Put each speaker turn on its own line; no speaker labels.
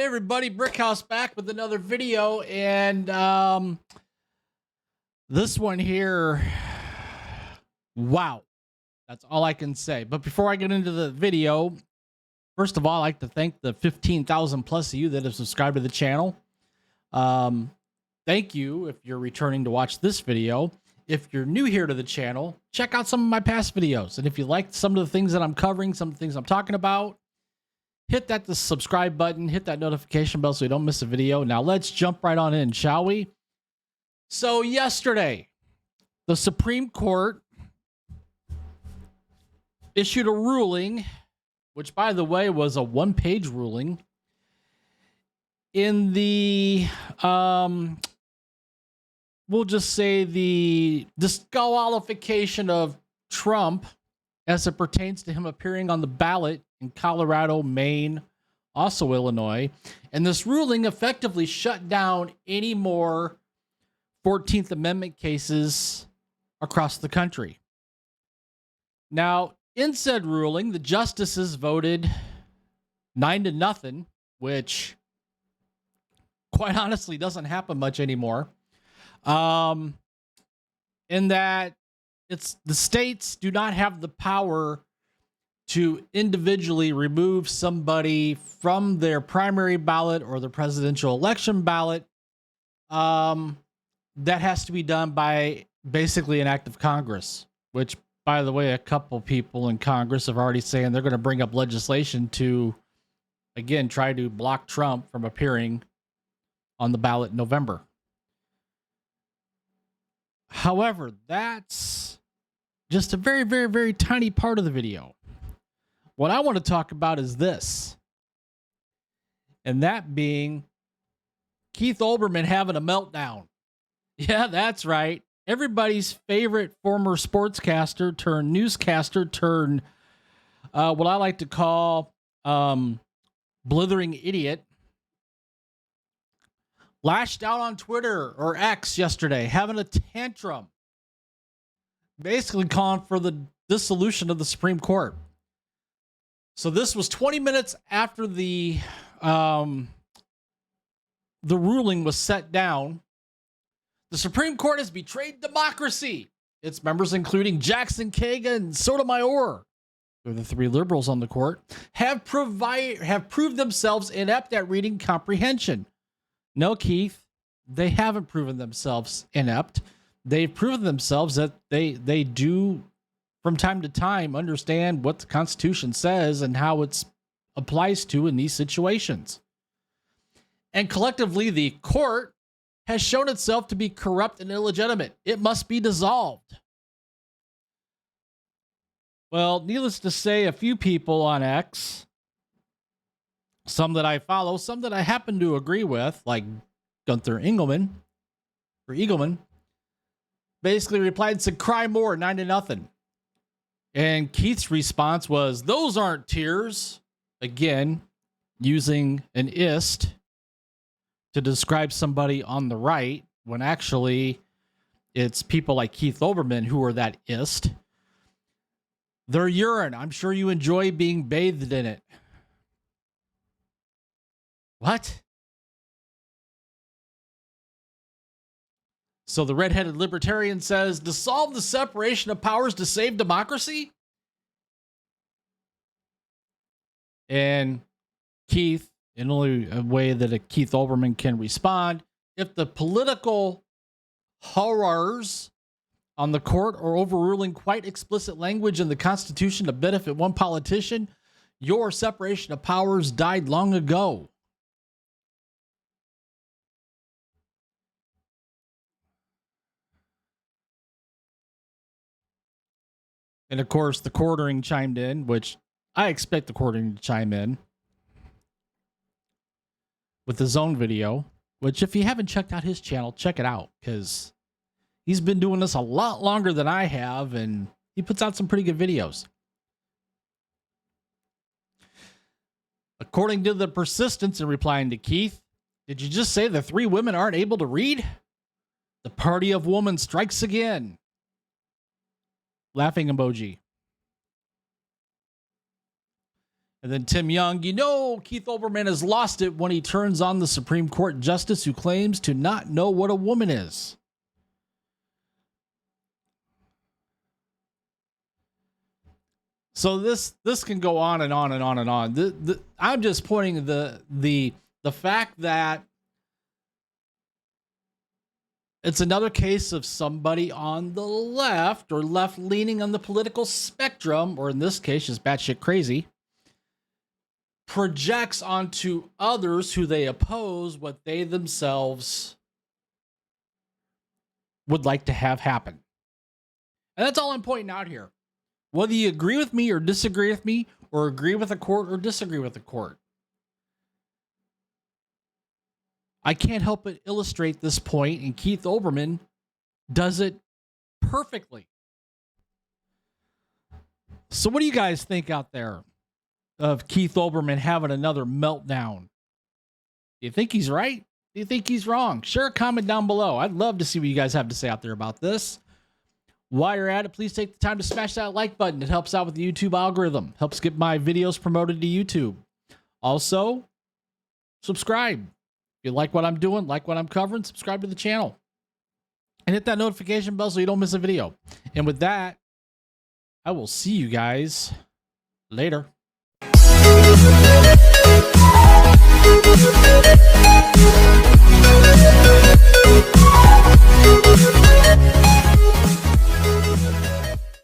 everybody, Brickhouse back with another video, and this one here, wow, that's all I can say. But before I get into the video, first of all, I'd like to thank the 15,000 plus of you that have subscribed to the channel. Thank you if you're returning to watch this video. If you're new here to the channel, check out some of my past videos. And if you like some of the things that I'm covering, some of the things I'm talking about, hit the subscribe button, hit that notification bell so you don't miss a video. Now let's jump right on in, shall we? So yesterday, the Supreme Court issued a ruling, which by the way was a one-page ruling, in the we'll just say the disqualification of Trump as it pertains to him appearing on the ballot in Colorado, Maine, also Illinois. And this ruling effectively shut down any more 14th Amendment cases across the country. Now, in said ruling, the justices voted 9-0, which quite honestly doesn't happen much anymore. In that it's the states do not have the power to individually remove somebody from their primary ballot or the presidential election ballot. That has to be done by basically an act of Congress, which, by the way, a couple people in Congress have already saying they're going to bring up legislation to, again, try to block Trump from appearing on the ballot in November. However, that's just a very, very, very tiny part of the video. What I want to talk about is this, and that being Keith Olbermann having a meltdown. Yeah, that's right. Everybody's favorite former sportscaster turned newscaster turned what I like to call blithering idiot lashed out on Twitter or X yesterday, having a tantrum, basically calling for the dissolution of the Supreme Court. So this was 20 minutes after the ruling was set down. The Supreme Court has betrayed democracy. Its members, including Jackson, Kagan, and Sotomayor, who are the three liberals on the court, have proved themselves inept at reading comprehension. No, Keith, they haven't proven themselves inept. They've proven themselves that they do, from time to time, understand what the Constitution says and how it applies to in these situations. And collectively, the court has shown itself to be corrupt and illegitimate. It must be dissolved. Well, needless to say, a few people on X, some that I follow, some that I happen to agree with, like Gunther Engelman, basically replied and said, cry more, 9-0. And Keith's response was, those aren't tears. Again, using an ist to describe somebody on the right, when actually it's people like Keith Olbermann who are that ist. They're urine. I'm sure you enjoy being bathed in it. What? So the redheaded libertarian says, dissolve the separation of powers to save democracy? And Keith, in only a way that a Keith Olbermann can respond, if the political horrors on the court are overruling quite explicit language in the Constitution to benefit one politician, your separation of powers died long ago. And of course, the quartering chimed in, which I expect the quartering to chime in with his own video, which if you haven't checked out his channel, check it out, because he's been doing this a lot longer than I have, and he puts out some pretty good videos. According to the persistence in replying to Keith, did you just say the three women aren't able to read? The party of woman strikes again. Laughing emoji. And then Tim Young, Keith Olbermann has lost it when he turns on the Supreme Court justice who claims to not know what a woman is. So this can go on and on and on and on. I'm just pointing the fact that it's another case of somebody on the left or left leaning on the political spectrum, or in this case, just batshit crazy, projects onto others who they oppose what they themselves would like to have happen. And that's all I'm pointing out here. Whether you agree with me or disagree with me, or agree with the court or disagree with the court, I can't help but illustrate this point, and Keith Olbermann does it perfectly. So what do you guys think out there of Keith Olbermann having another meltdown? Do you think he's right? Do you think he's wrong? Share a comment down below. I'd love to see what you guys have to say out there about this. While you're at it, please take the time to smash that like button. It helps out with the YouTube algorithm. Helps get my videos promoted to YouTube. Also, subscribe. If you like what I'm doing, like what I'm covering, subscribe to the channel. And hit that notification bell so you don't miss a video. And with that, I will see you guys later.